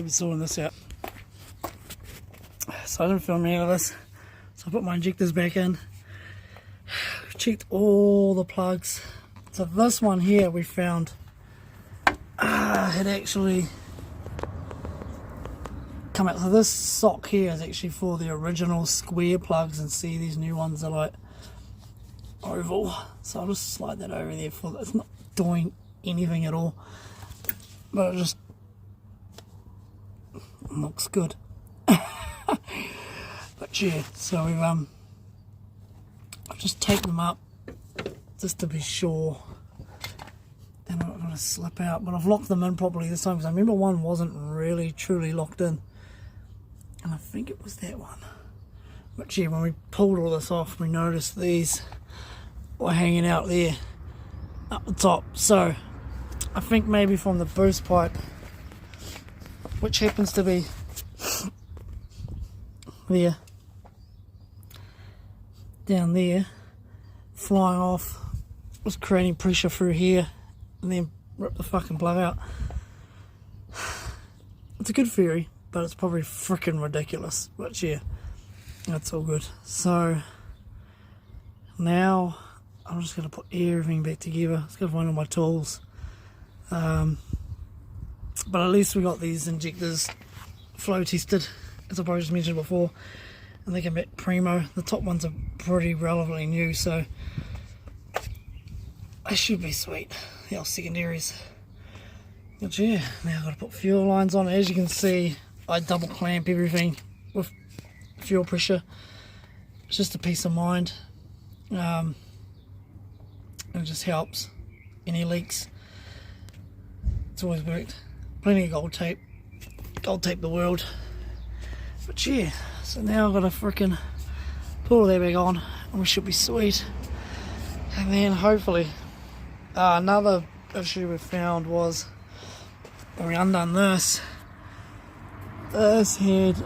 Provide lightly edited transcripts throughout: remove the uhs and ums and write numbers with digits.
be sorting this out. So I didn't film any of this, so I put my injectors back in. Checked all the plugs. So this one here we found had actually come out. So this sock here is actually for the original square plugs, and see these new ones are like oval. So I'll just slide that over there for it's not doing anything at all, but it just looks good. But yeah, so we've I'll just take them up just to be sure they're not going to slip out, but I've locked them in properly this time, because I remember one wasn't really truly locked in, and I think it was that one. But yeah, when we pulled all this off, we noticed these were hanging out there up the top. So I think maybe from the boost pipe, which happens to be there, down there, flying off, was creating pressure through here, and then rip the fucking plug out. It's a good theory, but it's probably freaking ridiculous. But yeah, that's all good. So now I'm just going to put everything back together. Let's go find all my tools. But at least we got these injectors flow tested, as I probably just mentioned before, and they come back primo. The top ones are pretty relatively new, so they should be sweet, the old secondaries. But yeah, now I've got to put fuel lines on. As you can see, I double clamp everything with fuel pressure. It's just a peace of mind. And it just helps any leaks. It's always worked. Plenty of gold tape the world. But yeah, so now I've got to frickin' pull that back on, and we should be sweet. And then hopefully another issue we found was when we undone this had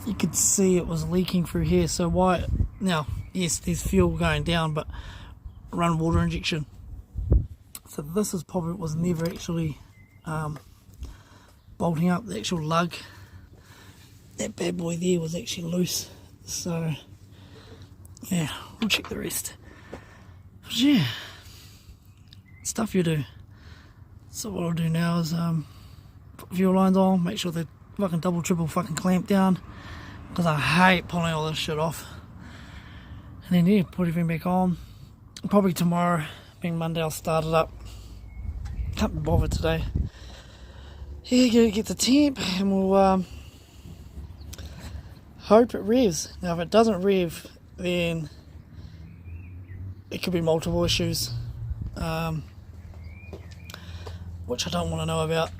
you could see it was leaking through here. So why now, yes, there's fuel going down, but run water injection. So this is probably was never actually bolting up. The actual lug, that bad boy there, was actually loose. So yeah, we'll check the rest. But yeah, stuff you do. So what I'll do now is put fuel lines on, make sure they're fucking double, triple fucking clamped down, because I hate pulling all this shit off. And then yeah, put everything back on. Probably tomorrow, being Monday, I'll start it up. Can't be bothered today. Yeah, get the temp, and we'll hope it revs. Now if it doesn't rev, then it could be multiple issues, which I don't want to know about.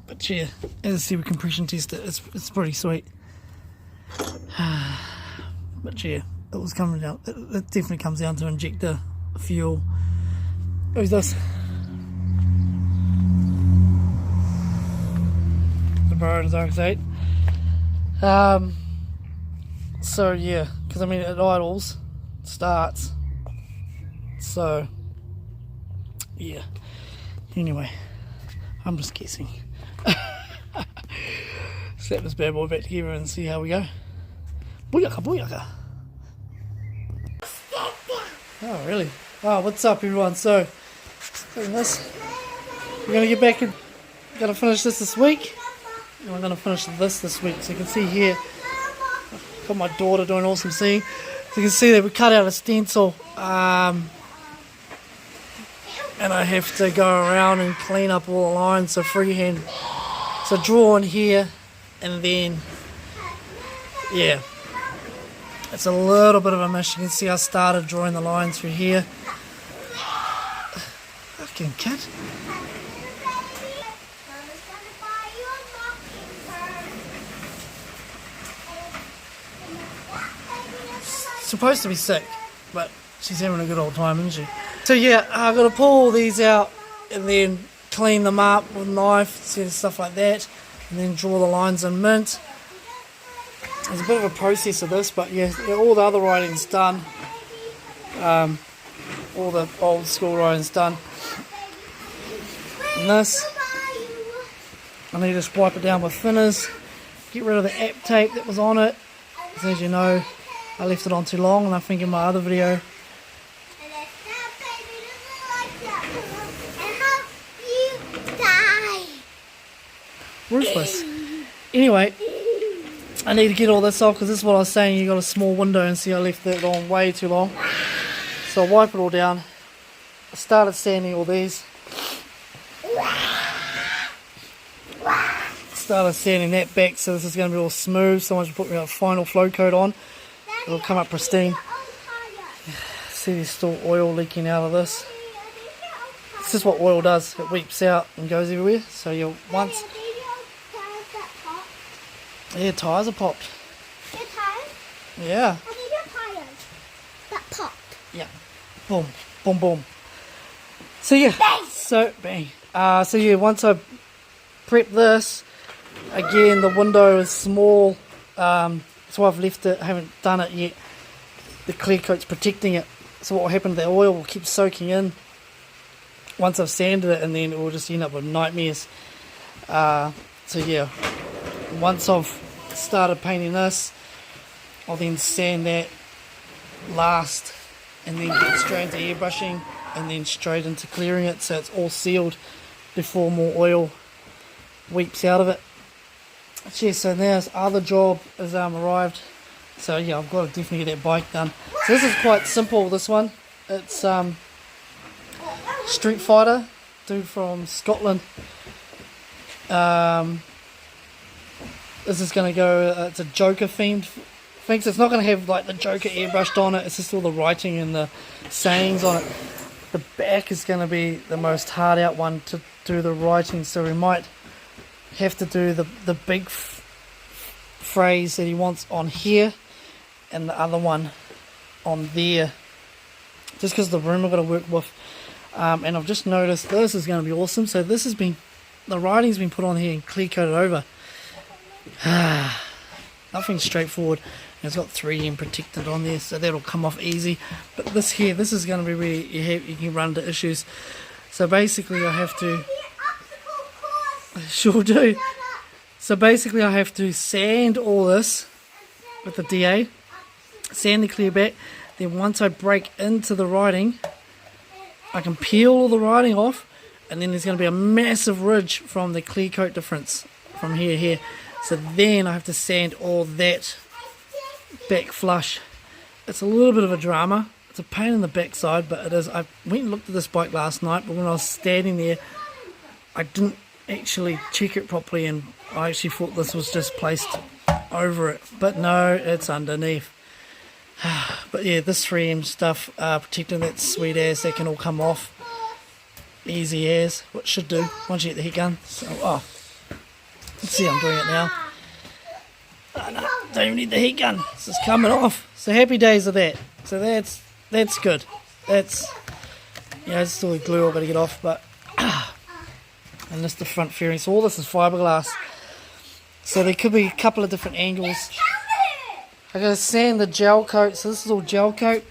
But yeah, as I see, we compression test it, it's pretty sweet. But yeah, it was coming down. It definitely comes down to injector fuel. Who's this? The Baroda's RX-8. So yeah, because I mean it idles, starts. So yeah. Anyway, I'm just guessing. Slap this bad boy back together and see how we go. Booyaka, booyaka. Oh really? Oh, what's up everyone? So doing this. We're gonna get back and gonna finish this week. And we're gonna finish this week. So you can see here, I've got my daughter doing awesome seeing. So you can see that we cut out a stencil. And I have to go around and clean up all the lines, so freehand. So draw in here, and then yeah, it's a little bit of a mess. You can see I started drawing the lines through here. Fucking cat. Supposed to be sick, but she's having a good old time, isn't she? So yeah, I've got to pull all these out and then clean them up with a knife and stuff like that, and then draw the lines in mint. There's a bit of a process of this, but yeah, all the other writing's done. All the old school writing's done. And this I need to just wipe it down with thinners, get rid of the app tape that was on it. As you know, I left it on too long, and I think in my other video ruthless. Anyway, I need to get all this off because this is what I was saying, you got a small window, and see I left it on way too long. So I wipe it all down. I started sanding all these. Started sanding that back, so this is going to be all smooth. Someone should put me a final flow coat on. It'll come up pristine. See, there's still oil leaking out of this. This is what oil does. It weeps out and goes everywhere. So you'll once... Yeah, tyres are popped. Your tyres? Yeah. I need your tyres that popped. Yeah. Boom, boom, boom. So yeah. Bang. So yeah, once I prep this, again the window is small, so I've left it, I haven't done it yet. The clear coat's protecting it, so what will happen, the oil will keep soaking in once I've sanded it, and then it will just end up with nightmares. So yeah, once I've started painting this, I'll then sand that last, and then get straight into airbrushing, and then straight into clearing it, so it's all sealed before more oil weeps out of it. Yeah, so now this other job has arrived. So yeah, I've got to definitely get that bike done. So this is quite simple, this one. It's Street Fighter, dude from Scotland. This is going to go, it's a Joker themed thing, so it's not going to have like the Joker airbrushed on it, it's just all the writing and the sayings on it. The back is going to be the most hard out one to do the writing, so we might have to do the big phrase that he wants on here and the other one on there, just because the room I've got to work with. And I've just noticed this is going to be awesome. So this has been, the writing's been put on here and clear coated over. Nothing straightforward. And it's got 3M protected on there, so that'll come off easy. But this here, this is going to be where you can run into issues. So basically I have to... Sure do. So basically I have to sand all this with the DA, sand the clear back, then once I break into the writing, I can peel all the writing off, and then there's going to be a massive ridge from the clear coat difference from here to here. So then I have to sand all that back flush. It's a little bit of a drama. It's a pain in the backside, but it is. I went and looked at this bike last night, but when I was standing there, I didn't actually check it properly, and I actually thought this was just placed over it, but no, it's underneath. But yeah, this 3M stuff protecting that sweet ass, that can all come off easy as what should do once you get the heat gun. So let's see, I'm doing it now. Oh, no, don't even need the heat gun, it's just coming off. So happy days of that. So that's good. That's, it's still the glue I've got to get off, but and this the front fairing. So all this is fiberglass, so there could be a couple of different angles. I gotta sand the gel coat, so this is all gel coat.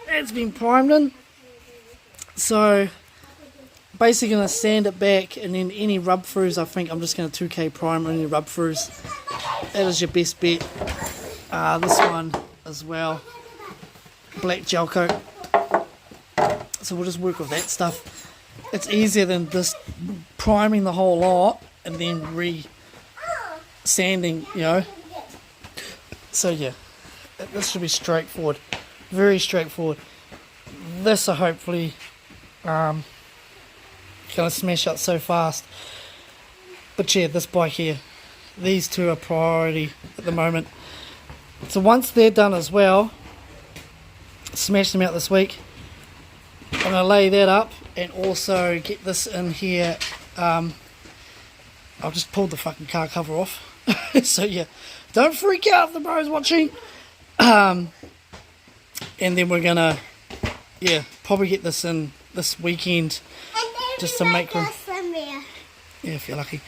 It's been primed in, so basically gonna sand it back, and then any rub throughs, I think I'm just gonna 2K prime any rub throughs. That is your best bet. This one as well, black gel coat. So we'll just work with that stuff. It's easier than just priming the whole lot and then re-sanding, So yeah, this should be straightforward, very straightforward. This I hopefully gonna smash out so fast. But yeah, this bike here, these two are priority at the moment. So once they're done as well, smash them out this week. I'm going to lay that up and also get this in here. I've just pulled the fucking car cover off. So yeah, don't freak out if the bro's watching. And then we're going to, probably get this in this weekend. Just to make room. Yeah, if you're lucky.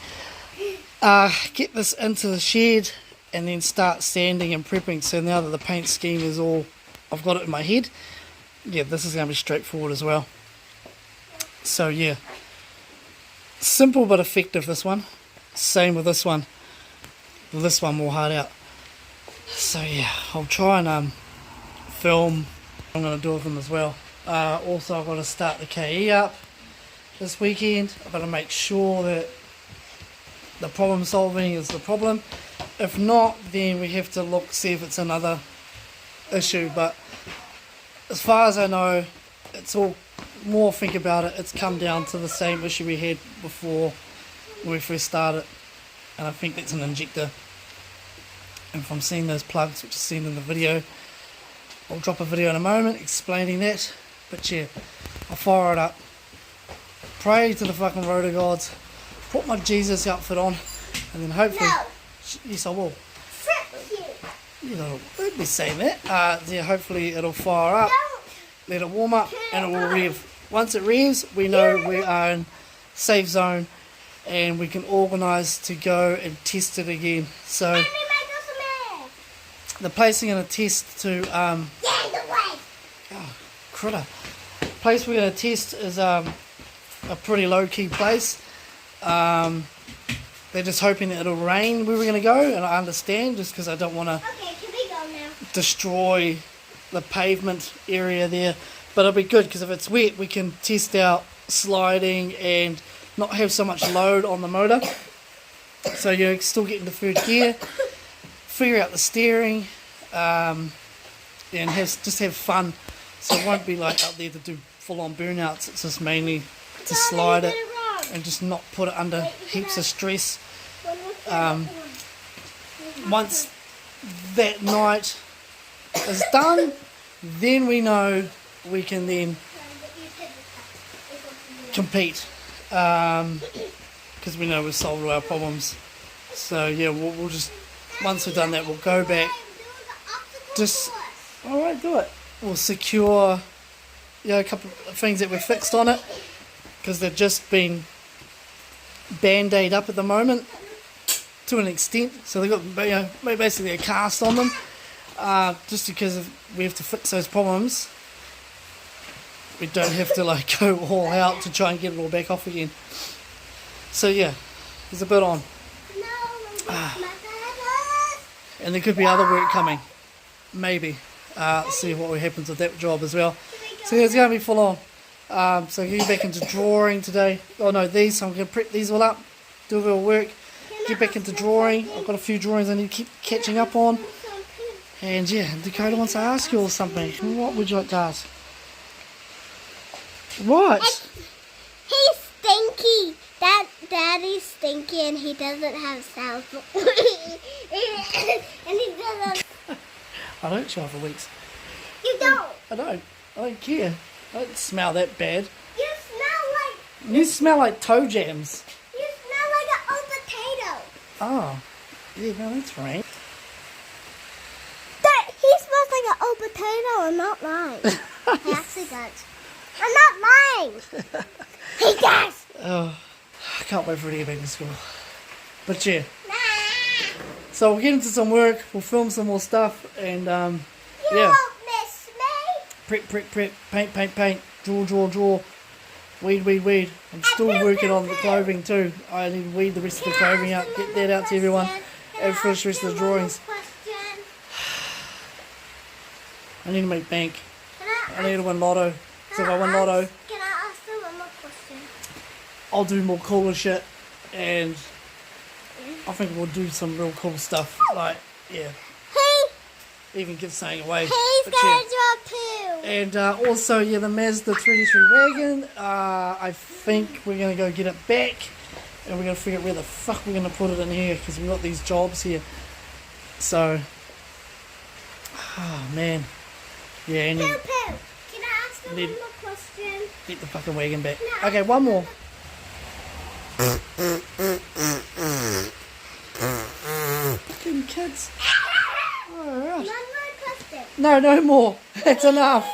Get this into the shed and then start sanding and prepping. So now that the paint scheme is all, I've got it in my head. Yeah, this is going to be straightforward as well. So yeah, simple but effective, this one. Same with this one. This one will hard out. So yeah, I'll try and film. I'm going to do with them as well. Also, I've got to start the KE up this weekend. I've got to make sure that the problem solving is the problem. If not, then we have to see if it's another issue. But as far as I know, it's all more think about it. It's come down to the same issue we had before when we first started, and I think that's an injector. And from seeing those plugs, which is seen in the video, I'll drop a video in a moment explaining that. But yeah, I'll fire it up. Pray to the fucking rotor gods. Put my Jesus outfit on, and then hopefully, No. yes I will. Frick you. You know, don't be saying that. Yeah, hopefully it'll fire up, Don't. let it warm up, and it will rev. Once it revs, we know we are in safe zone, and we can organise to go and test it again. So Let me make us some air. the place we're going to test to Yeah, the way. critter. Place we're going to test is a pretty low key place. They're just hoping that it'll rain where we're going to go, and I understand, just because I don't want to Okay, can we go now? destroy the pavement area there. But it'll be good because if it's wet, we can test out sliding and not have so much load on the motor. So you're still getting the third gear, figure out the steering, and just have fun. So it won't be like out there to do full-on burnouts. It's just mainly to slide it and just not put it under heaps of stress. Once that night is done, then we know we can then compete, because we know we've solved all our problems. So yeah, we'll just, once we've done that, we'll go back. Just, alright, do it. We'll secure, a couple of things that we've fixed on it, because they've just been band-aid up at the moment to an extent. So they've got basically a cast on them, just because we have to fix those problems. We don't have to like go all out to try and get it all back off again. So yeah, there's a bit on. And there could be other work coming. Maybe. See what happens with that job as well. So yeah, it's going to be full on. So get back into drawing today. Oh no, these. So I'm going to prep these all up. Do a bit of work. Get back into drawing. I've got a few drawings I need to keep catching up on. And yeah, Dakota wants to ask you all something. What would you like to ask? What? He's stinky. Daddy's stinky and he doesn't have sound. And he doesn't. I don't shower for weeks. You don't. I don't care. I don't smell that bad. You smell like. You smell like toe jams. You smell like an old potato. Oh. Yeah, no, that's right. He smells like an old potato. I'm not lying. He actually does. I'm not lying. He does. Oh, I can't wait for it to get back to school. But yeah. So we'll get into some work. We'll film some more stuff. And You yeah. won't miss me. Prep. Paint. Draw. Weed. I'm still working on the clothing too. I need to weed the rest of the clothing out. Get that out to everyone. And finish the rest of the drawings. I need to make bank. I need to win lotto. So if I win lotto, Can I ask you one more question? I'll do more cooler shit, and I think we'll do some real cool stuff. Like, yeah, even give something away. He's But gonna yeah. draw too. And also, yeah, the Mazda 33 wagon. I think we're gonna go get it back, and we're gonna figure out where the fuck we're gonna put it in here, because we've got these jobs here. So, oh man, yeah, and Poo. Can I ask you Need- one more question? get the fucking wagon back. No. Okay, one more. Fucking kids. Alright. One more question. No more. That's enough.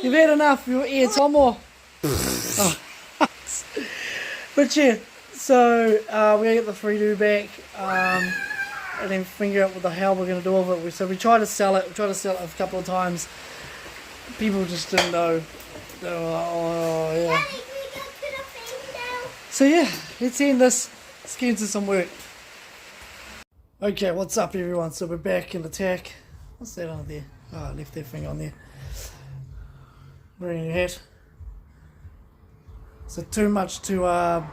You've had enough. Your ears. One more. Oh. But yeah, so we're gonna get the 3do back, and then figure out what the hell we're gonna do with it. So we tried to sell it. We tried to sell it a couple of times. People just didn't know. They were like, oh yeah. Daddy, can we go to the thing now? So yeah, let's end this. Let's get into some work. Okay, what's up everyone? So we're back in attack. What's that on there? Oh, I left that thing on there. Wearing your hat. So too much to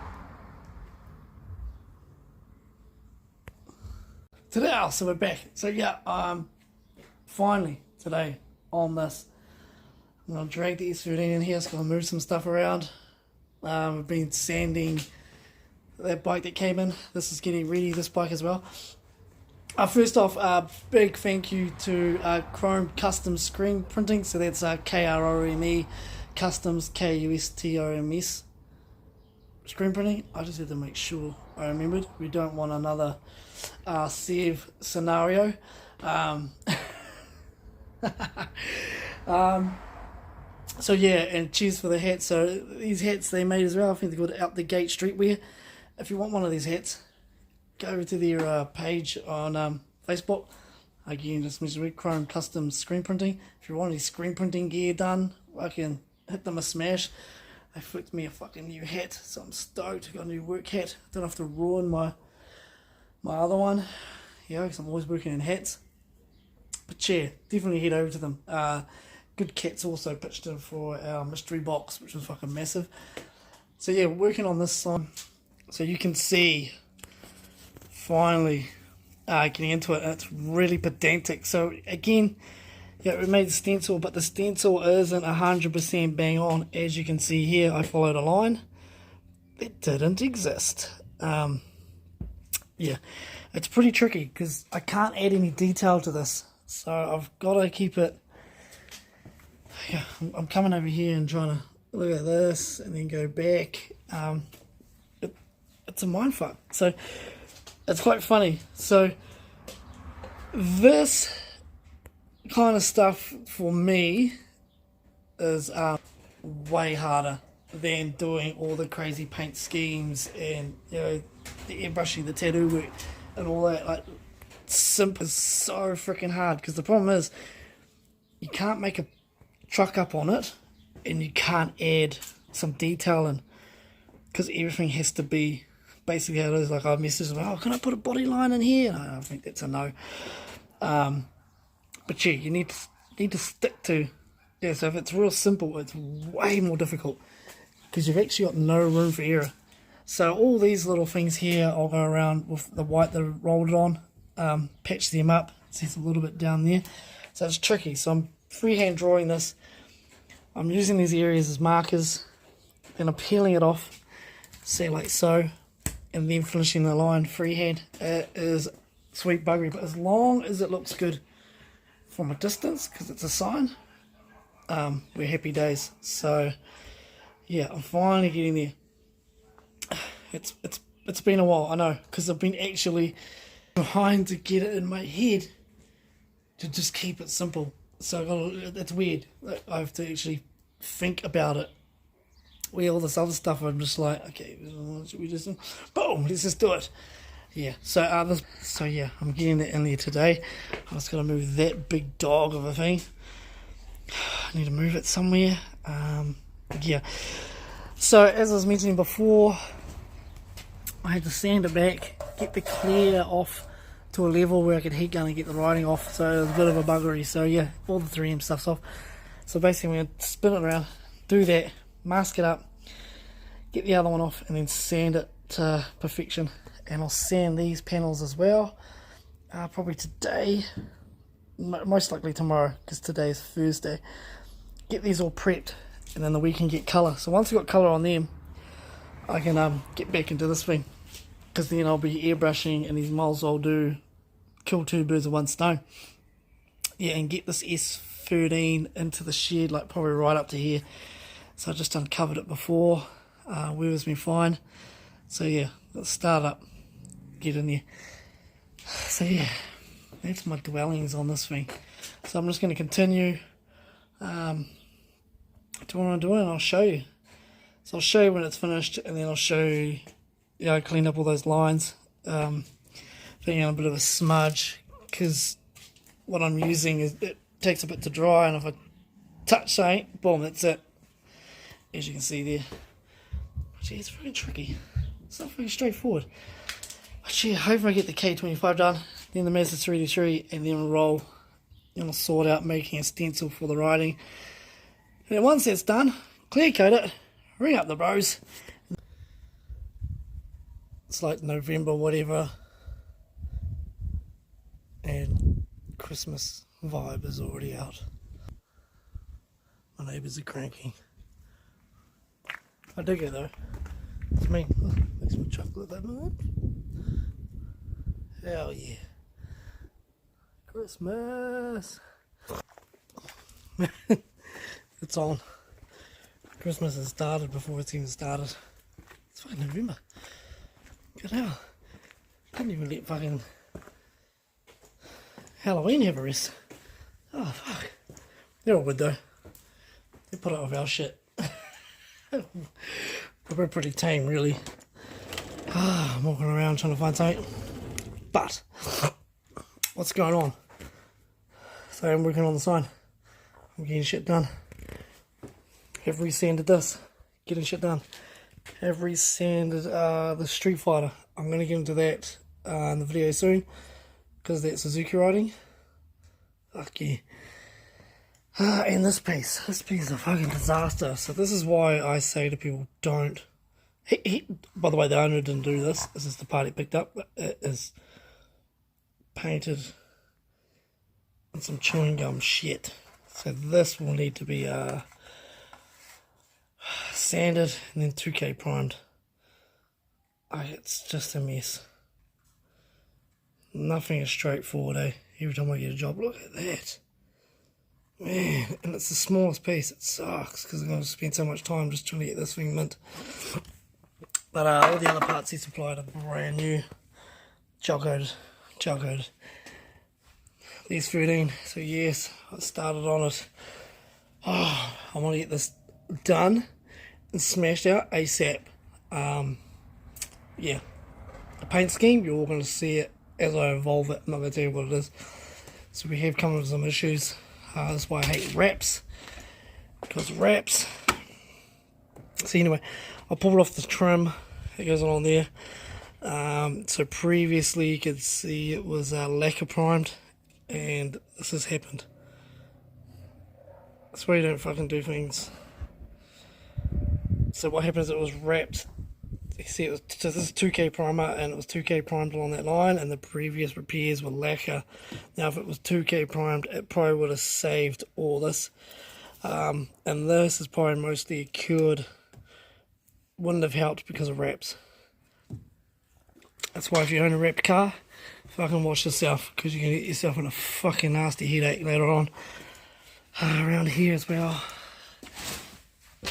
today, so we're back. So yeah, finally today on this, I'm gonna drag the S13 in here. It's gonna move some stuff around. We've been sanding that bike that came in. This is getting ready, this bike as well. First off, big thank you to Chrome Custom Screen Printing. So that's KROME Customs, KUSTOMS Screen Printing. I just had to make sure I remembered. We don't want another Sev scenario. So yeah, and cheers for the hats. So these hats they made as well. I think they're called Out the Gate Streetwear. If you want one of these hats, go over to their page on Facebook. Again, just mentioned Chrome Custom Screen Printing. If you want any screen printing gear done, I can hit them a smash. They flicked me a fucking new hat, so I'm stoked. I got a new work hat. Don't have to ruin my other one. Yeah, because I'm always working in hats. But yeah, definitely head over to them. Good Cats also pitched in for our mystery box, which was fucking massive. So yeah, working on this song, so you can see finally getting into it. And it's really pedantic. So again, yeah, we made the stencil, but the stencil isn't 100% bang on. As you can see here, I followed a line that didn't exist. Yeah, it's pretty tricky because I can't add any detail to this, so I've got to keep it. Yeah, I'm coming over here and trying to look at this and then go back. It's a mindfuck. So it's quite funny. So this kind of stuff for me is way harder than doing all the crazy paint schemes and, you know, the airbrushing, the tattoo work and all that. Like, simple is so freaking hard because the problem is you can't make a truck up on it and you can't add some detail in because everything has to be basically how it is. Like I've messaged them, oh, can I put a body line in here? And I think that's a no. But yeah, you need to stick to, yeah, so if it's real simple, it's way more difficult because you've actually got no room for error. So all these little things here, I'll go around with the white that I rolled it on, patch them up, see it's a little bit down there. So it's tricky. So I'm freehand drawing this. I'm using these areas as markers, then I'm peeling it off, say like so, and then finishing the line freehand. It is sweet buggery, but as long as it looks good from a distance, because it's a sign, we're happy days. So yeah, I'm finally getting there. It's been a while, I know, because I've been actually trying to get it in my head to just keep it simple. So it's weird. I have to actually think about it. Where all this other stuff, I'm just like, okay, should we just boom? Let's just do it. Yeah. So yeah, I'm getting that in there today. I was gonna move that big dog of a thing. I need to move it somewhere. Yeah. So as I was mentioning before, I had to sand it back, get the clear off to a level where I could heat gun and get the writing off. So it was a bit of a buggery. So yeah, all the 3M stuff's off. So basically I'm going to spin it around, do that, mask it up, get the other one off, and then sand it to perfection. And I'll sand these panels as well, probably today, most likely tomorrow, because today is Thursday. Get these all prepped, and then the weekend get colour. So once we've got colour on them, I can get back into this thing, because then I'll be airbrushing, and these moles I'll do kill two birds with one stone. Yeah, and get this S13 into the shed, like probably right up to here. So I just uncovered it before. Weather's been fine. So yeah, let's start up, get in there. So yeah, that's my dwellings on this thing. So I'm just going to continue doing what I'm doing, and I'll show you. So I'll show you when it's finished, and then I'll show you, I cleaned up all those lines. Putting on a bit of a smudge, because what I'm using is, it takes a bit to dry, and if I touch something, boom, that's it. As you can see there. Gee, it's very tricky. It's not very straightforward. But yeah, hopefully I get the K25 done. then the Mazda 3D3, and then roll. You want to sort out making a stencil for the riding. And then once that's done, clear coat it, ring up the bros. It's like November, whatever, and Christmas vibe is already out. My neighbours are cranky. I dig it though. It's me. Oh, makes me chocolate that much. Hell yeah. Christmas. It's on. Christmas has started before it's even started. It's fucking November. Good hell. Couldn't even let fucking Halloween have a rest. Oh fuck. They're all good though. They put up with our shit. We're pretty tame really. I'm walking around trying to find something. But what's going on? So I'm working on the sign. I'm getting shit done. Have resanded this. Getting shit done. Have resanded the Street Fighter. I'm going to get into that in the video soon. Because that's Suzuki riding. Fuck yeah. And this piece. This piece is a fucking disaster. So this is why I say to people, don't. By the way, the owner didn't do this. This is the part he picked up. But it is painted and some chewing gum shit. So this will need to be sanded and then 2K primed. It's just a mess. Nothing is straightforward, eh? Every time I get a job, look at that. Man, and it's the smallest piece. It sucks because I'm going to spend so much time just trying to get this thing mint. But all the other parts he supplied are brand new. Gel coated. These 13, so yes, I started on it. Oh, I want to get this done and smashed out ASAP. Yeah, the paint scheme, you're all going to see it as I evolve it. I'm not going to tell you what it is. So we have come up with some issues. That's why I hate wraps, because wraps. So anyway, I'll pull off the trim that goes on there. So previously you could see it was lacquer primed, and this has happened. That's why you don't fucking do things. So what happens, it was wrapped. You see, it was, so this is 2K primer, and it was 2K primed along that line, and the previous repairs were lacquer. Now if it was 2K primed, it probably would have saved all this. And this is probably mostly cured. Wouldn't have helped because of wraps. That's why if you own a wrapped car, fucking watch yourself, because you can get yourself in a fucking nasty headache later on. Around here as well.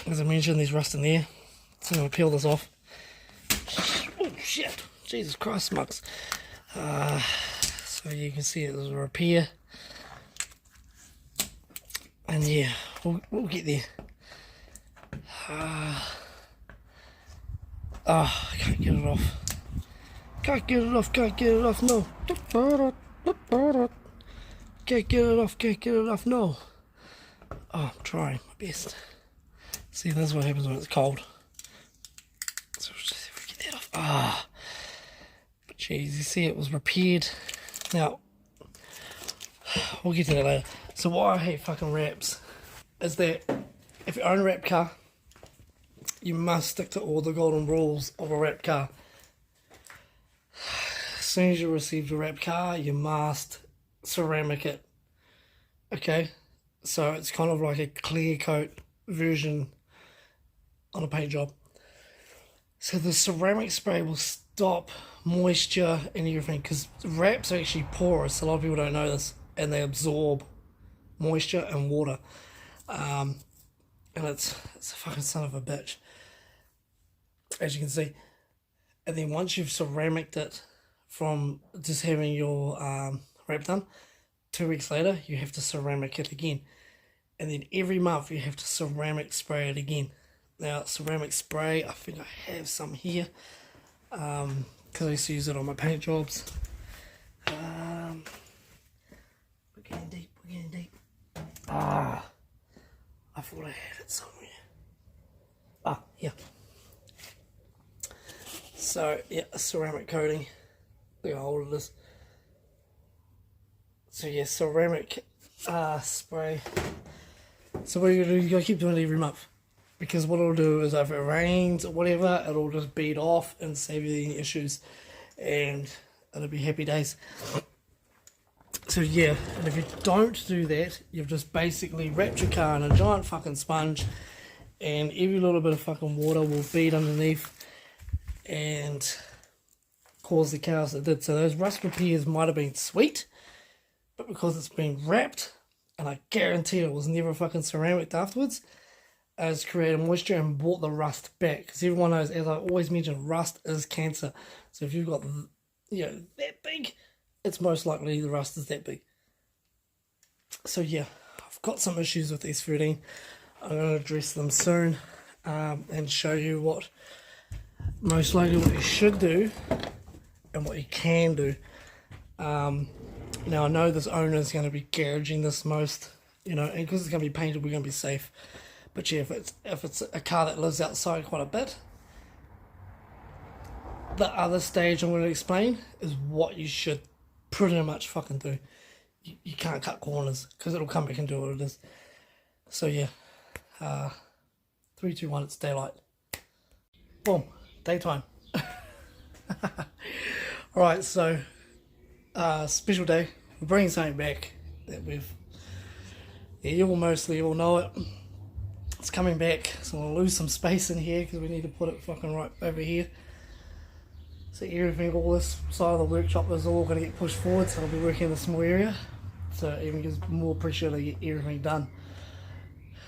As I mentioned, there's rust in there. So I'm going to peel this off. Oh shit, Jesus Christ, smokes. So you can see it was a repair. And yeah, we'll get there. I can't get it off. Can't get it off, no. Can't get it off, no. Oh, I'm trying my best. See, this is what happens when it's cold. So let's just see if we get that off. But geez, you see it was repaired. Now, we'll get to that later. So why I hate fucking wraps is that if you own a wrapped car, you must stick to all the golden rules of a wrapped car. As soon as you receive a wrapped car, you must ceramic it. Okay? So it's kind of like a clear coat version on a paint job. So the ceramic spray will stop moisture and everything, because wraps are actually porous. A lot of people don't know this, and they absorb moisture and water. And it's a fucking son of a bitch, as you can see. And then once you've ceramiced it from just having your wrap done, 2 weeks later you have to ceramic it again, and then every month you have to ceramic spray it again. Now ceramic spray, I think I have some here, because I used to use it on my paint jobs. We're getting deep. I thought I had it somewhere. Here. So yeah, a ceramic coating. Look how old it is. So yeah, ceramic spray. So what you're gonna do, you gotta keep doing it every month. Because what it'll do is if it rains or whatever, it'll just bead off and save you any issues. And it'll be happy days. So yeah, and if you don't do that, you've just basically wrapped your car in a giant fucking sponge, and every little bit of fucking water will bead underneath and cause the chaos it did. So those rust repairs might have been sweet, but because it's been wrapped, and I guarantee it was never fucking ceramic afterwards, it's created moisture and brought the rust back. Because everyone knows, as I always mention, rust is cancer. So if you've got, you know, that big, it's most likely the rust is that big. So yeah, I've got some issues with S13. I'm going to address them soon and show you what most likely what you should do and what you can do. Now I know this owner is going to be garaging this most, you know, and because it's going to be painted, we're going to be safe. But yeah, if it's a car that lives outside quite a bit, the other stage I'm going to explain is what you should pretty much fucking do. You can't cut corners because it'll come back and do what it is. So yeah, 3, 2, 1, it's daylight. Boom, daytime. Alright, so special day. We're bringing something back that you all mostly all know it. It's coming back, so we'll lose some space in here because we need to put it fucking right over here. So everything, all this side of the workshop is all going to get pushed forward, so I'll be working in a small area. So it even gives more pressure to get everything done.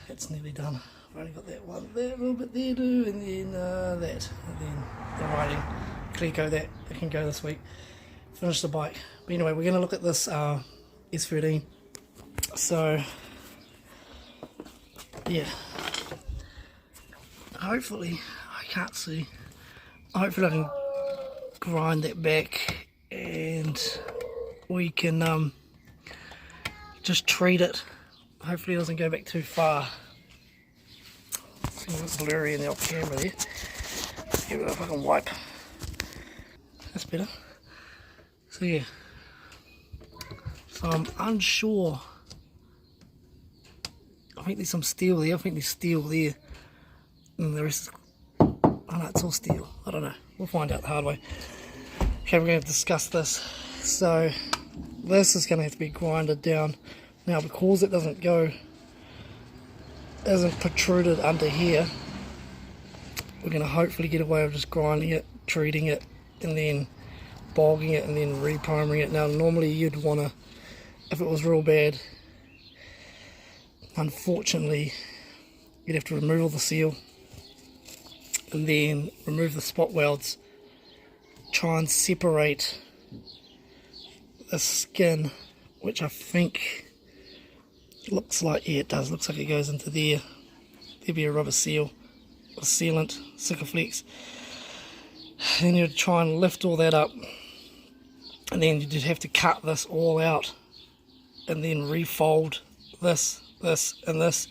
It's nearly done. I've only got that one there, a little bit there too, and then that. And then the writing, Clico, that it can go this week. Finish the bike. But anyway, we're going to look at this S13. So, yeah. Hopefully, I can't see. Hopefully I can grind that back and we can just treat it. Hopefully it doesn't go back too far. It's a bit blurry in the old camera there. Give it a fucking wipe. That's better. So yeah. So I'm unsure. I think there's some steel there. I think there's steel there. And the rest is... oh no, it's all steel. I don't know. We'll find out the hard way. Okay, we're going to discuss this. So this is going to have to be grinded down. Now because it doesn't go, isn't protruded under here, we're going to hopefully get away with just grinding it, treating it, and then bogging it, and then re-primering it. Now normally you'd want to, if it was real bad, unfortunately you'd have to remove all the seal and then remove the spot welds, try and separate the skin, which I think looks like, yeah it does, looks like it goes into there. There'd be a rubber seal, a sealant, Sikaflex. Then you'd try and lift all that up, and then you'd have to cut this all out and then refold this, and this,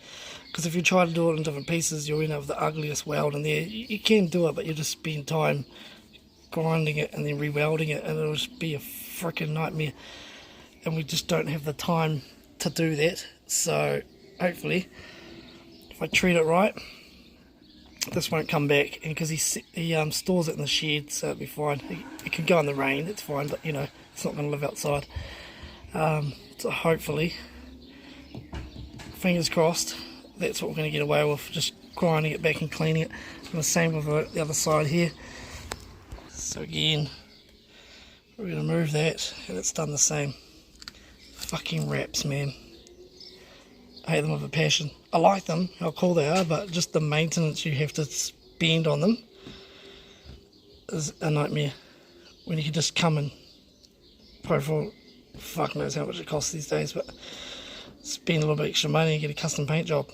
because if you try to do it in different pieces you'll end up with the ugliest weld in there. You can do it, but you just spend time grinding it and then re-welding it, and it'll just be a freaking nightmare, and we just don't have the time to do that. So hopefully if I treat it right, this won't come back, and because he stores it in the shed, so it'll be fine. It can go in the rain, it's fine, but you know it's not going to live outside. So hopefully, fingers crossed, that's what we're going to get away with, just grinding it back and cleaning it. And the same with the other side here. So again, we're going to move that, and it's done the same. Fucking wraps, man. I hate them with a passion. I like them, how cool they are, but just the maintenance you have to spend on them is a nightmare. When you can just come and pay for, fuck knows how much it costs these days, but spend a little bit extra money and get a custom paint job.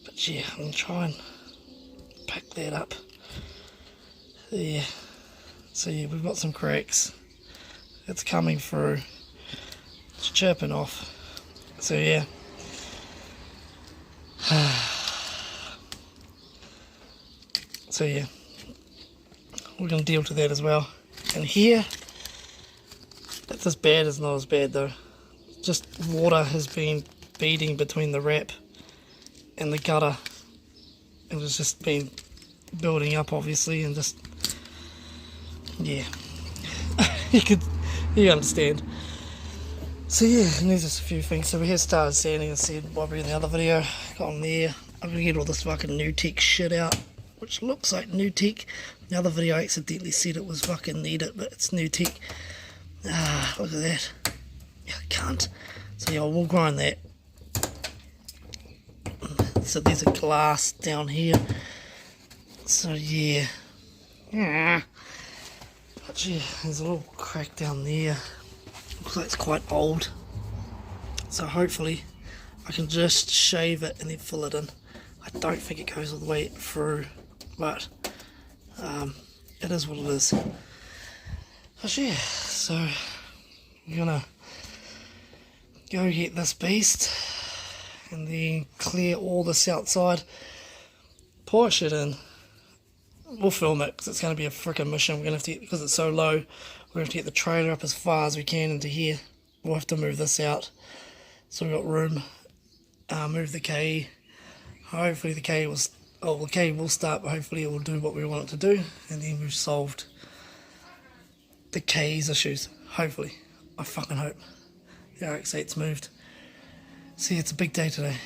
But yeah, I'm going to try and pick that up. Yeah. So yeah, we've got some cracks. It's coming through. It's chipping off. So yeah. So yeah, we're going to deal with that as well. And here, it's as bad as not as bad though. just water has been beading between the wrap and the gutter, and it's just been building up obviously, and just, yeah, you understand. So yeah, and there's just a few things. So we have started sanding, and said probably in the other video, got on there. I'm gonna get all this fucking new tech shit out, which looks like new tech. The other video I accidentally said it was fucking need it, but it's new tech. Ah, look at that. Yeah, I can't. So yeah, we'll grind that. So there's a glass down here. So yeah. But yeah, there's a little crack down there. Looks like it's quite old. So hopefully I can just shave it and then fill it in. I don't think it goes all the way through, but it is what it is. But yeah, so we're gonna go get this beast and then clear all this outside, push it in. We'll film it because it's going to be a freaking mission. We're going to have to get, because it's so low, we're going to have to get the trailer up as far as we can into here. We'll have to move this out so we've got room. Move the K. Hopefully the K will, the K will start, but hopefully it will do what we want it to do, and then we've solved the K's issues. Hopefully. I fucking hope. The RX-8's moved. See, it's a big day today.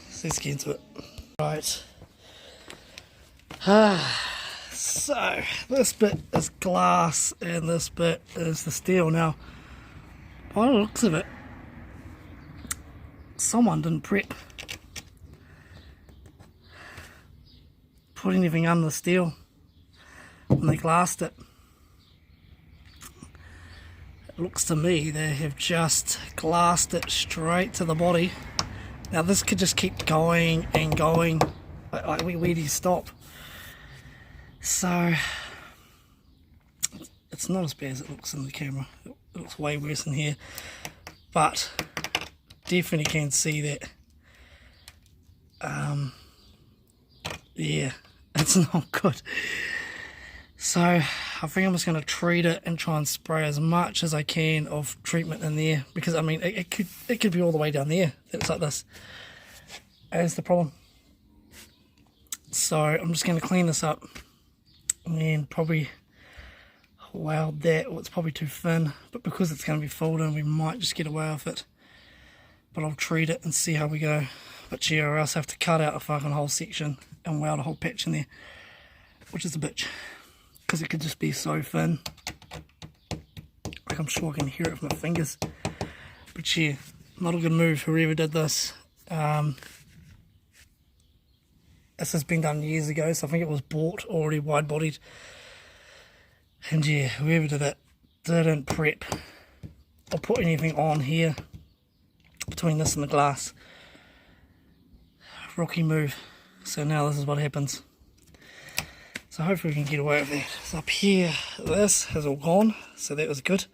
So let's get into it. Right. So, this bit is glass and this bit is the steel. Now, by the looks of it, someone didn't prep. Put anything under the steel when they glassed it. It looks to me they have just glassed it straight to the body. Now this could just keep going and going. Like where do you stop? So it's not as bad as it looks in the camera. It looks way worse in here, but definitely can see that. Yeah, it's not good. So I think I'm just going to treat it and try and spray as much as I can of treatment in there, because I mean it could be all the way down there. It's like this. That's the problem. So I'm just going to clean this up and probably weld that. Well, it's probably too thin, but because it's going to be folding, we might just get away with it. But I'll treat it and see how we go. But yeah, or else I have to cut out a fucking whole section and weld a whole patch in there, which is a bitch, because it could just be so thin. Like I'm sure I can hear it with my fingers. But yeah, not a good move, whoever did this. This has been done years ago, so I think it was bought already wide-bodied. And yeah, whoever did it didn't prep or put anything on here between this and the glass. Rookie move. So now this is what happens. So hopefully we can get away with that. So up here, this has all gone, so that was good.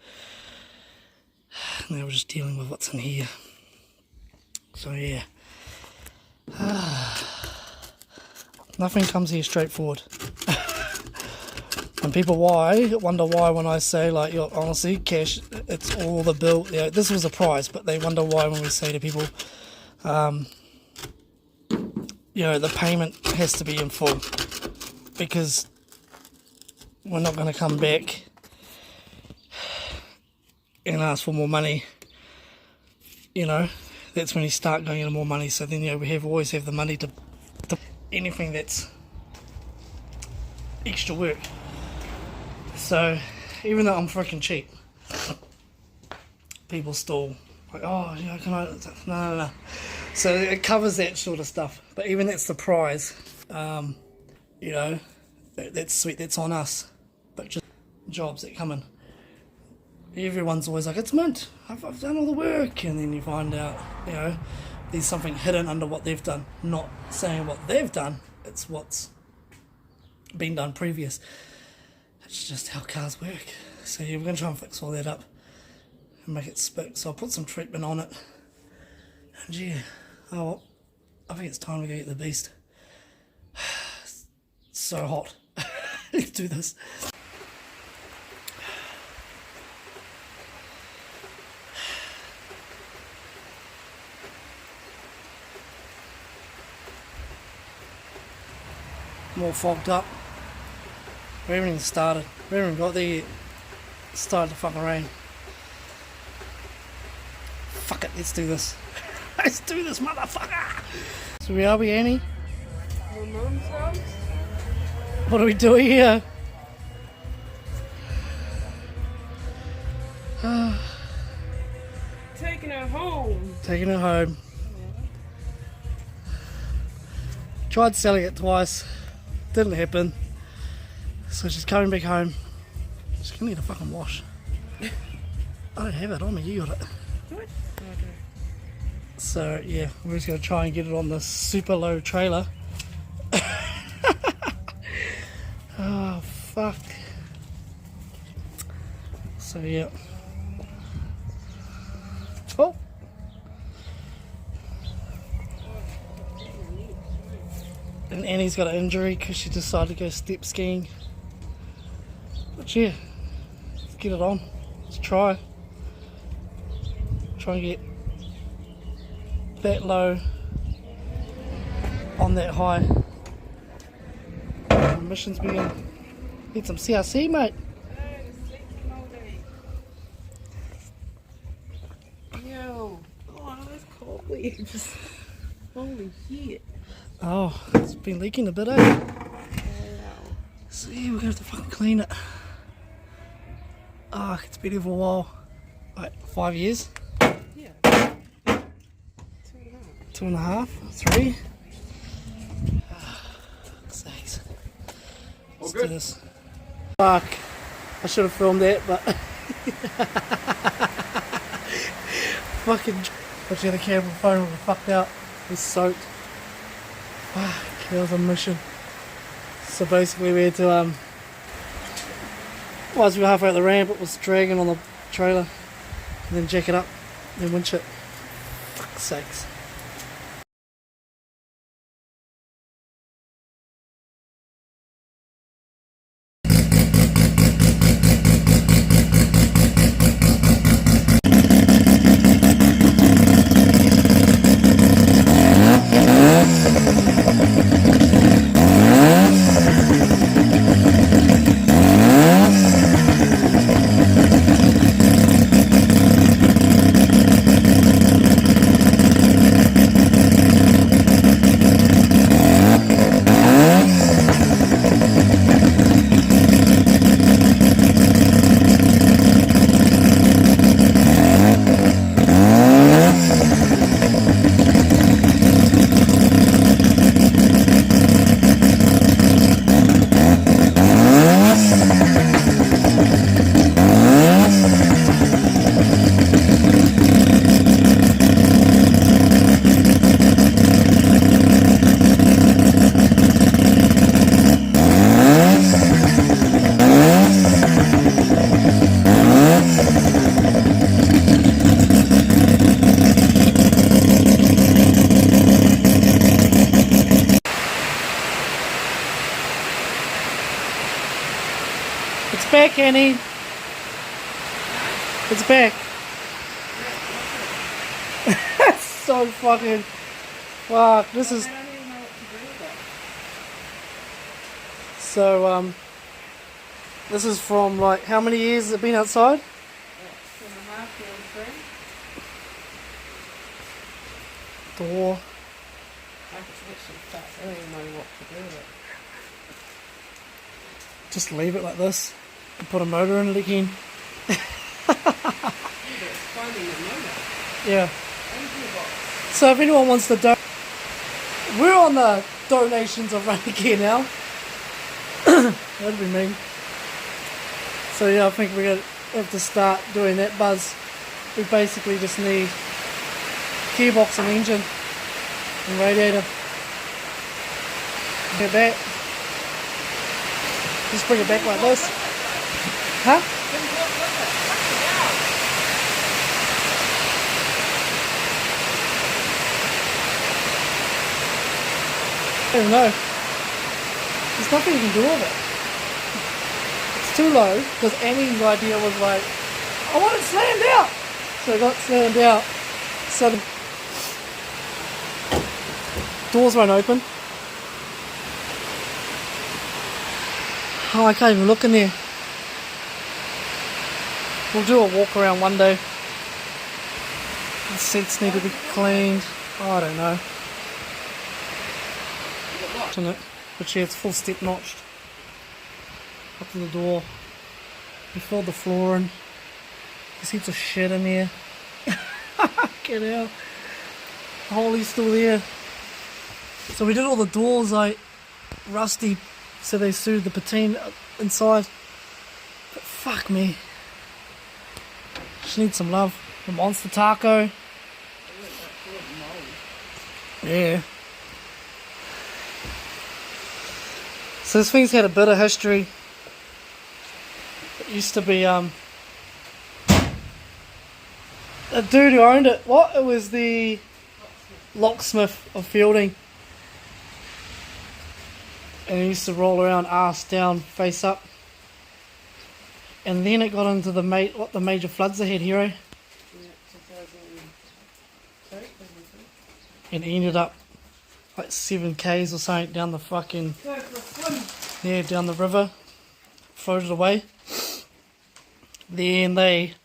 Now we're just dealing with what's in here. So yeah. Nothing comes here straightforward. And people wonder why when I say, like, honestly, cash, it's all the bill. You know, this was a prize, but they wonder why when we say to people, you know, the payment has to be in full, because we're not going to come back and ask for more money. You know, that's when you start going into more money. So then, you know, we always have the money to anything that's extra work. So even though I'm freaking cheap, people still like, oh, you know, can I? No. So it covers that sort of stuff. But even that's the prize. You know, that's sweet. That's on us. But just jobs that come in, everyone's always like, it's mint. I've done all the work, and then you find out, you know, there's something hidden under what they've done. Not saying what they've done, it's what's been done previous. It's just how cars work. So yeah, we're going to try and fix all that up and make it spit. So I'll put some treatment on it. And yeah, oh well, I think it's time to go get the beast. It's so hot. Let's do this. I'm all fogged up. We haven't even started. We haven't even got there yet. It started to fucking rain. Fuck it, let's do this. Let's do this, motherfucker! So where are we, Annie? My mum's house. What are we doing here? Taking her home. Taking her home. Tried selling it twice. Didn't happen. So she's coming back home. She's gonna need a fucking wash. I don't have it on me, you got it. What? Okay. So yeah, we're just gonna try and get it on this super low trailer. Oh fuck. So yeah. Oh. And Annie's got an injury because she decided to go step skiing. But yeah, let's get it on. Let's try. Try and get that low on that high. Mission's begin. Need some CRC, mate. Yo. Oh, that's cold leaves. Holy shit. Oh, it's been leaking a bit, eh? So yeah, we're gonna have to fucking clean it. Ah, it's been here for a while. Like 5 years? Yeah. 2.5, 3. Sakes. Let's do this. Fuck. I should have filmed that, but fucking actually the camera phone was fucked out. It was soaked. Fuck, that was a mission. So basically we had to once we were halfway up the ramp, it was dragging on the trailer, and then jack it up, then winch it. Fuck's sakes. It's back, Annie. It's back. That's so fucking. Fuck. This is. I don't even know what to do with it. So, this is from like how many years has it been outside? 2.5 years, 3. Door. I can literally start. I don't even know what to do with it. Just leave it like this and put a motor in it again. It's finding the motor. Yeah. And gearbox. So if anyone wants to donate, we're on the donations of Running Gear now. That'd be me. So yeah, I think we're gonna have to start doing that, Buzz. We basically just need gearbox and engine and radiator. Get back. Just bring it back like this. Huh? I don't know. There's nothing you can do with it. It's too low because Annie's idea was like, I want it slammed out. So it got slammed out. So the doors won't open. Oh, I can't even look in there. We'll do a walk around one day. The seats need to be cleaned. Oh, I don't know. Isn't it? But yeah, it's full step notched. Up to the door. We filled the floor in. There's heaps of shit in there. Get out. The hole's still there. So we did all the doors like rusty, so they suited the patina inside. But fuck me. Just need some love. The monster taco. Yeah. So this thing's had a bit of history. It used to be a dude who owned it. What? It was the locksmith of Fielding. And he used to roll around ass down, face up. And then it got into the major floods they had, Hero. And he ended up like 7 k's or something down the fucking, yeah, down the river, floated away. Then they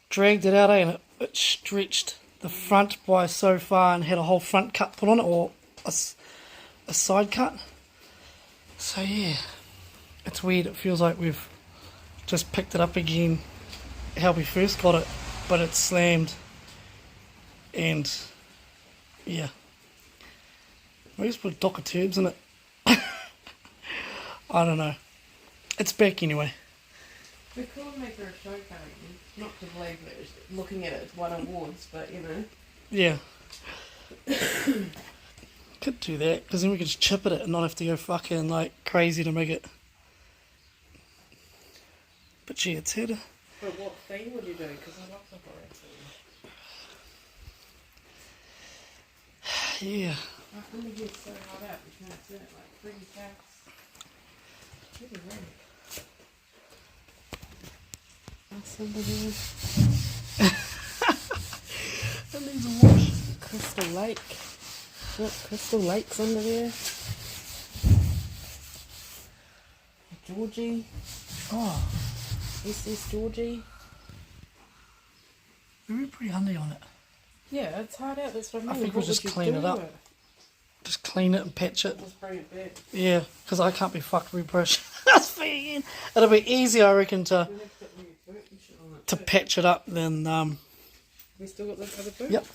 dragged it out, and it stretched the front by so far and had a whole front cut put on it, or a side cut. So yeah, it's weird. It feels like we've just picked it up again how we first got it, but it's slammed. And yeah, we just put a dock of tubes in it. I don't know. It's back anyway. We could make her a show car again. Not to believe that looking at it, it's won awards, but you know. Yeah. Could do that, because then we could just chip at it and not have to go fucking like crazy to make it. But gee, it's here to... But what theme would you do? Because I love the horror theme. Yeah. I think it gets so hot out, you can't see it, like pretty cats. Really weird. That's under there. That needs a wash. Crystal Lake. Look, Crystal Lake's under there. Georgie. Oh, SS Georgie. we were pretty handy on it. Yeah, it's hard out, that's what I mean. I think we'll What just would you clean do it up. with it? Just clean it and patch it. Just bring it back. Yeah, because I can't be fucked rebrushing this thing again. It'll be easier, I reckon, to patch it up than We still got the other boot? Yep.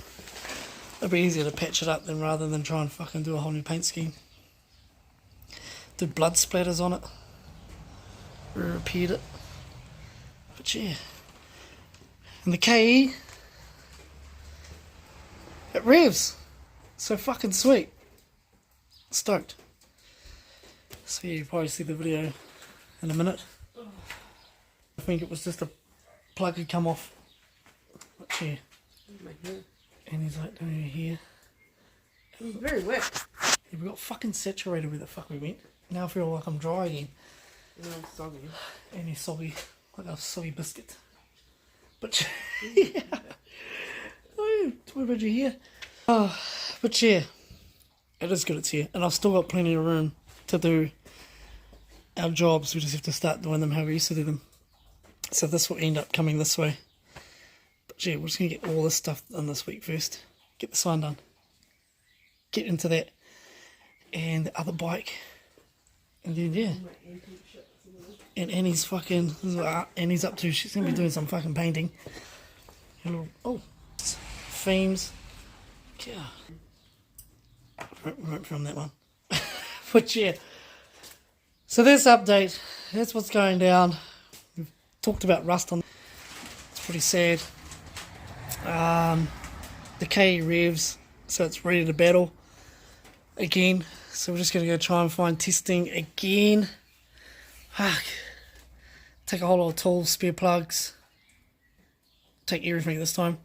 It'll be easier to patch it up than rather than try and fucking do a whole new paint scheme. Do blood splatters on it. Repeat it. But yeah. And the KE, it revs. So fucking sweet. Stoked. So yeah, you probably see the video in a minute. I think it was just a plug had come off. But yeah. And he's like down here. It's very wet. Yeah, we got fucking saturated where the fuck we went. Now I feel like I'm dry again. No, it's soggy. And he's soggy, like a soggy biscuit. But yeah. Oh, what about you here? Oh, but yeah, it is good it's here. And I've still got plenty of room to do our jobs. We just have to start doing them how we used to do them. So this will end up coming this way. But yeah, we're just going to get all this stuff done this week first. Get the sign done. Get into that. And the other bike. And then, yeah. And Annie's fucking... This is what Annie's up to. She's going to be doing some fucking painting. A little... Oh. Themes. Yeah. Won't film that one. But yeah. So this update. That's what's going down. We've talked about rust on... It's pretty sad. The K revs, so it's ready to battle again. So we're just going to go try and find testing again. Fuck. Take a whole lot of tools, spare plugs. Take everything this time.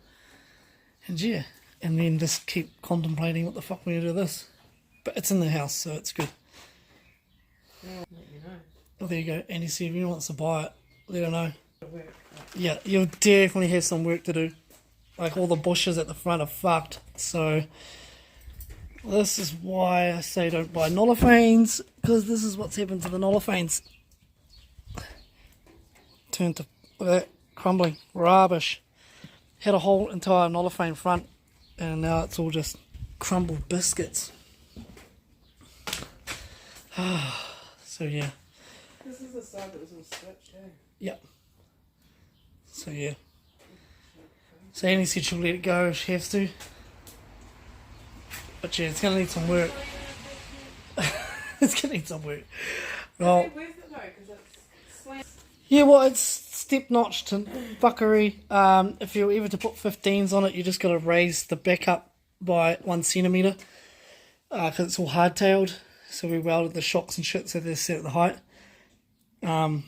And yeah, and then just keep contemplating what the fuck we're going to do with this. But it's in the house, so it's good. Yeah, I'll let you know. Well, there you go. Andy said if anyone wants to buy it, let her know. Yeah, you'll definitely have some work to do. Like all the bushes at the front are fucked. So this is why I say don't buy Nolophanes, because this is what's happened to the Nolophanes. turned to look at that, crumbling, rubbish. Had a whole entire Nolafane front, and now it's all just crumbled biscuits. So yeah. This is the side that was all stitched, eh? Yep. So yeah. So Annie said she'll let it go if she has to. But yeah, it's going to need some work. It's going to need some work. Well, Where's it though? Because it's slant. yeah, well, it's step notched and fuckery. If you're ever to put 15s on it, you just got to raise the back up by 1 centimetre. Because it's all hardtailed. So we welded the shocks and shit so they're set at the height. Yeah,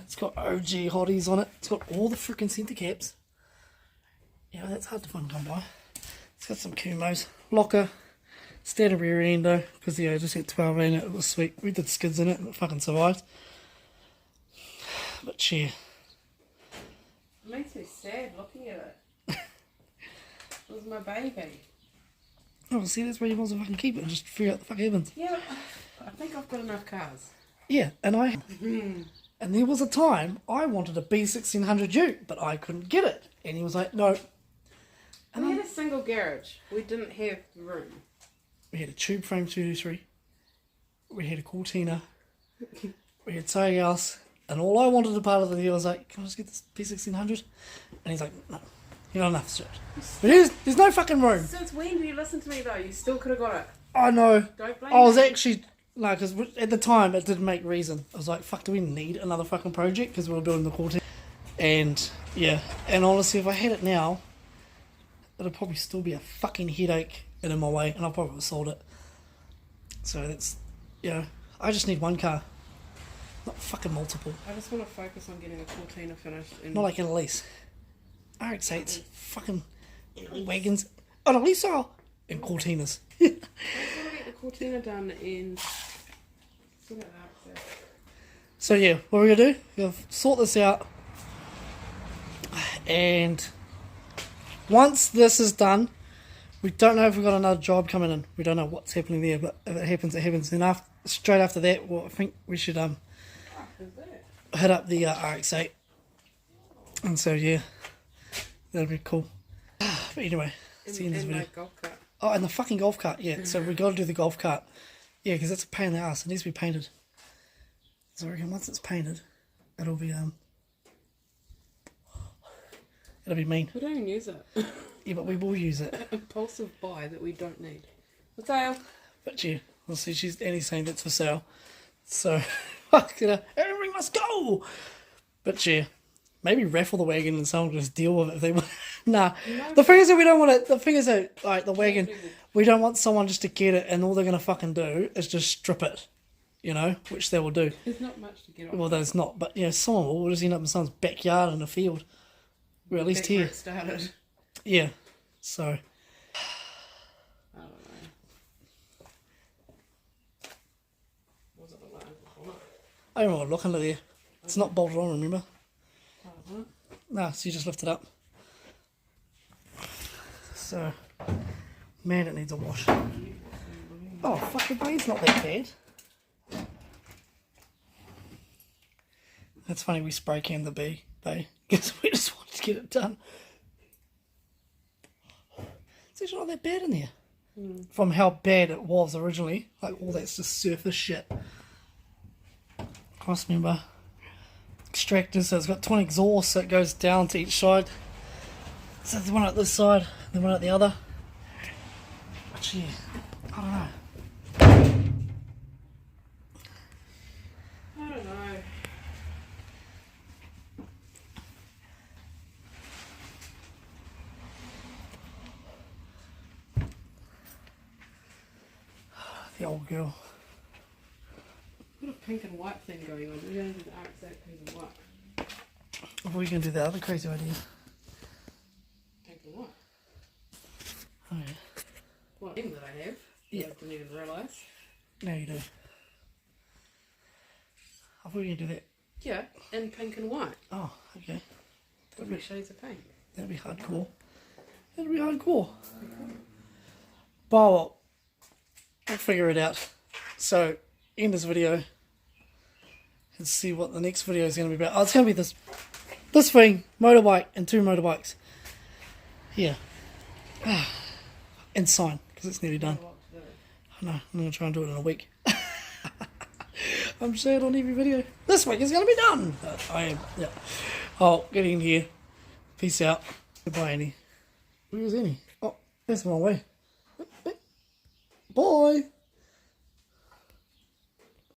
it's got OG hotties on it. It's got all the freaking centre caps. Yeah, that's hard to find come by. It's got some Kumos. Locker. Standard rear endo. Because yeah, I just had 12 in it. It was sweet. We did skids in it and it fucking survived. But yeah. It makes me sad looking at it. It was my baby. Oh, see, that's where you want to fucking keep it and just figure out the fuck happens. Yeah, I think I've got enough cars. Yeah, and and there was a time I wanted a B1600U, but I couldn't get it. And he was like, no. And We had a single garage. We didn't have room. we had a tube frame 223. We had a Cortina. We had something else. And all I wanted a part of the deal was like, can I just get this B1600? And he's like, no, you don't enough shit. But there's no fucking room. Since when do you listen to me though? You still could have got it. I know. Don't blame I was me. actually, no, because at the time it didn't make reason. I was like, fuck, do we need another fucking project? Because we were building the Cortina. And yeah, and honestly, if I had it now, it'd probably still be a fucking headache and in my way, and I probably would have sold it. So that's, you know, I just need one car, not fucking multiple. I just want to focus on getting the Cortina finished. And Not like an Elise. RX-8s, fucking wagons, an Elise and Cortinas. I just want to get the Cortina done and sort it out. So yeah, what we're gonna do, we're gonna sort this out, and once this is done, we don't know if we've got another job coming in. We don't know what's happening there, but if it happens, it happens. And straight after that, well, I think we should hit up the RX-8. And so yeah, that'll be cool. But anyway, see you in this video. my golf cart. Oh, and the fucking golf cart, yeah. So we got to do the golf cart, yeah, because that's a pain in the ass. It needs to be painted. So I reckon once it's painted, it'll be mean. We don't even use it. Yeah, but we will use it. Impulsive buy that we don't need. For sale. But yeah, we'll see. Annie's saying that's for sale. So, fuck, you know, everything must go. But yeah, maybe raffle the wagon and someone just deal with it if they want. Nah, the thing is that we don't want it. The thing is that, like, the wagon, we don't want someone just to get it and all they're gonna fucking do is just strip it. You know, which they will do. There's not much to get off. Well, there's not, but you know, someone will just end up in someone's backyard in a field. Or at least That's where here. it started. Yeah. So. I don't know. Was it the line before? I don't know what look under there. It's not bolted on, remember? Uh-huh. No, so you just lift it up. So, man, it needs a wash. Oh, fuck, the blade's not that bad. That's funny, we spray canned the bay because we just wanted to get it done. It's actually not that bad in there. From how bad it was originally. Like, all that's just surface shit. Cross member. Extractor, so it's got twin exhausts, so it goes down to each side. So there's one at this side, then one at the other. But yeah, I don't know. I don't know. The old girl. Got a pink and white thing going on. We're going to do the RX-8 pink and white. Or we can do the other crazy idea. Pink and white. Oh yeah. What thing that I have? Yeah. I didn't even realise. Now you do. I thought you could do that. Yeah, in pink and white. Oh, okay. Different shades of pink. That'd be hardcore. That'd be hardcore. But well, we'll figure it out. So, end this video. and see what the next video is going to be about. Oh, it's going to be this thing, motorbike and 2 motorbikes. Yeah. And sign, because it's nearly done. I know, I'm going to try and do it in a week. I'm saying on every video, this week is going to be done. But I am, yeah. Oh, get in here. Peace out. Goodbye, Annie. Where's Annie? Oh, that's my way. Bye.